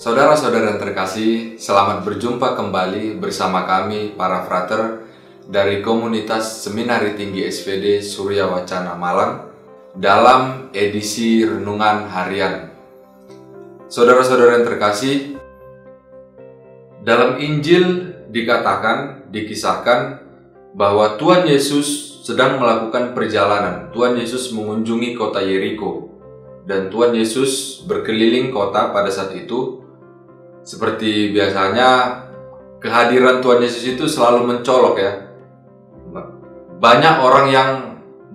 Saudara-saudara yang terkasih, selamat berjumpa kembali bersama kami para frater dari komunitas Seminari Tinggi SVD Surya Wacana Malang dalam edisi Renungan Harian. Saudara-saudara yang terkasih, dalam Injil dikisahkan bahwa Tuhan Yesus sedang melakukan perjalanan. Tuhan Yesus mengunjungi kota Yeriko dan Tuhan Yesus berkeliling kota pada saat itu. Seperti biasanya, kehadiran Tuhan Yesus itu selalu mencolok ya. Banyak orang yang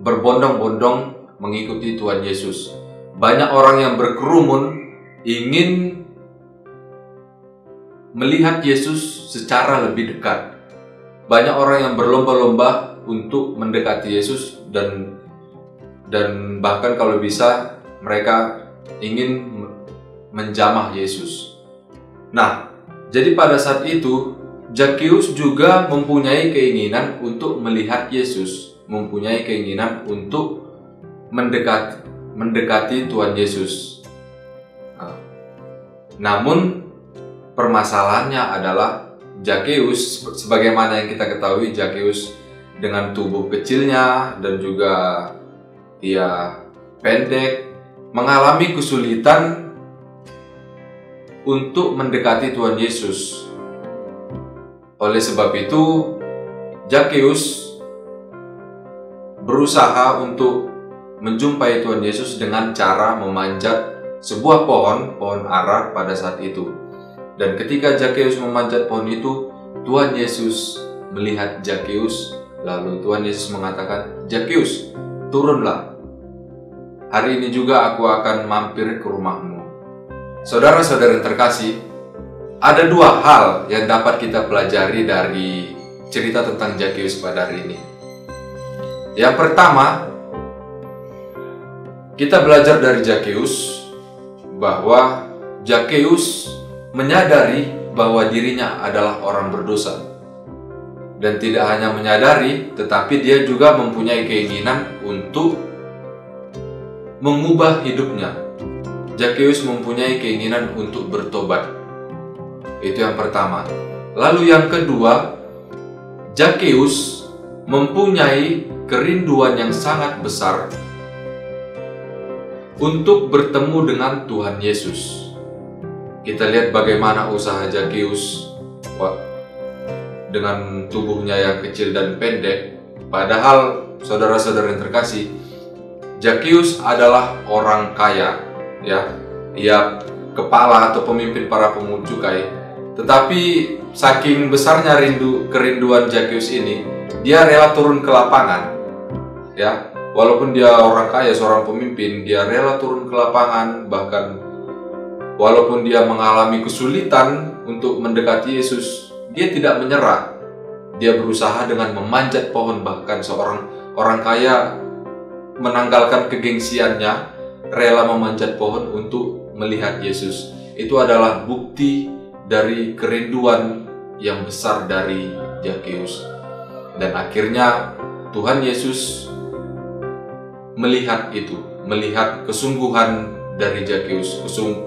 berbondong-bondong mengikuti Tuhan Yesus. Banyak orang yang berkerumun ingin melihat Yesus secara lebih dekat. Banyak orang yang berlomba-lomba untuk mendekati Yesus dan bahkan kalau bisa mereka ingin menjamah Yesus. Nah, jadi pada saat itu Zakheus juga mempunyai keinginan untuk melihat Yesus, mempunyai keinginan untuk mendekati Tuhan Yesus. Namun permasalahannya adalah Zakheus, sebagaimana yang kita ketahui, Zakheus dengan tubuh kecilnya dan juga dia pendek, mengalami kesulitan untuk mendekati Tuhan Yesus. Oleh sebab itu, Zakheus berusaha untuk menjumpai Tuhan Yesus dengan cara memanjat sebuah pohon ara pada saat itu. Dan ketika Zakheus memanjat pohon itu, Tuhan Yesus melihat Zakheus, lalu Tuhan Yesus mengatakan, "Zakheus, turunlah. Hari ini juga aku akan mampir ke rumahmu." Saudara-saudara yang terkasih, ada dua hal yang dapat kita pelajari dari cerita tentang Zakheus pada hari ini. Yang pertama, kita belajar dari Zakheus bahwa Zakheus menyadari bahwa dirinya adalah orang berdosa. Dan tidak hanya menyadari, tetapi dia juga mempunyai keinginan untuk mengubah hidupnya. Zakheus mempunyai keinginan untuk bertobat. Itu yang pertama. Lalu yang kedua, Zakheus mempunyai kerinduan yang sangat besar untuk bertemu dengan Tuhan Yesus. Kita lihat bagaimana usaha Zakheus dengan tubuhnya yang kecil dan pendek. Padahal saudara-saudara yang terkasih, Zakheus adalah orang kaya. Ia kepala atau pemimpin para pemungut cukai. Tetapi saking besarnya kerinduan Zakheus ini, dia rela turun ke lapangan. Walaupun dia orang kaya, seorang pemimpin, dia rela turun ke lapangan. Bahkan walaupun dia mengalami kesulitan untuk mendekati Yesus, dia tidak menyerah. Dia berusaha dengan memanjat pohon. Bahkan seorang orang kaya menanggalkan kegengsiannya, rela memanjat pohon untuk melihat Yesus. Itu adalah bukti dari kerinduan yang besar dari Zakheus. Dan akhirnya Tuhan Yesus melihat itu, melihat kesungguhan dari Zakheus,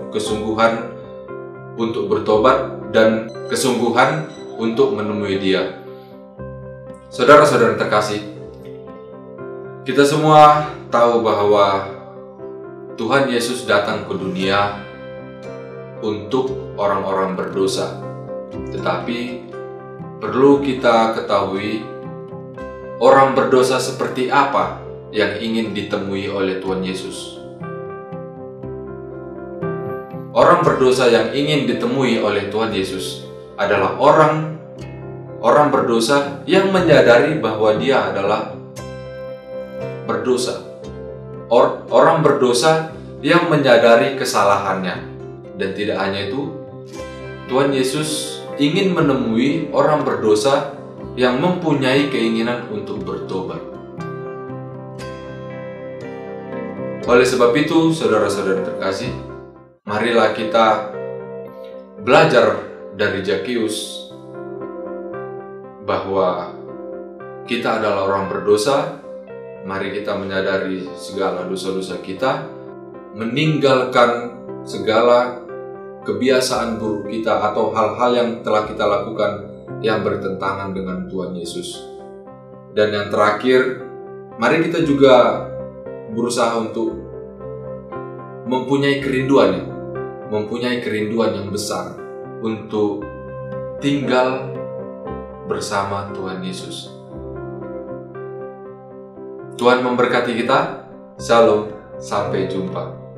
kesungguhan untuk bertobat dan kesungguhan untuk menemui Dia. Saudara-saudara terkasih, kita semua tahu bahwa Tuhan Yesus datang ke dunia untuk orang-orang berdosa. Tetapi perlu kita ketahui, orang berdosa seperti apa yang ingin ditemui oleh Tuhan Yesus. Orang berdosa yang ingin ditemui oleh Tuhan Yesus adalah orang berdosa yang menyadari bahwa dia adalah berdosa. Orang berdosa yang menyadari kesalahannya. Dan tidak hanya itu, Tuhan Yesus ingin menemui orang berdosa yang mempunyai keinginan untuk bertobat. Oleh sebab itu, saudara-saudara terkasih, marilah kita belajar dari Zakheus bahwa kita adalah orang berdosa. Mari kita menyadari segala dosa-dosa kita, meninggalkan segala kebiasaan buruk kita atau hal-hal yang telah kita lakukan yang bertentangan dengan Tuhan Yesus. Dan yang terakhir, mari kita juga berusaha untuk mempunyai kerinduan yang besar untuk tinggal bersama Tuhan Yesus. Tuhan memberkati kita. Shalom, sampai jumpa.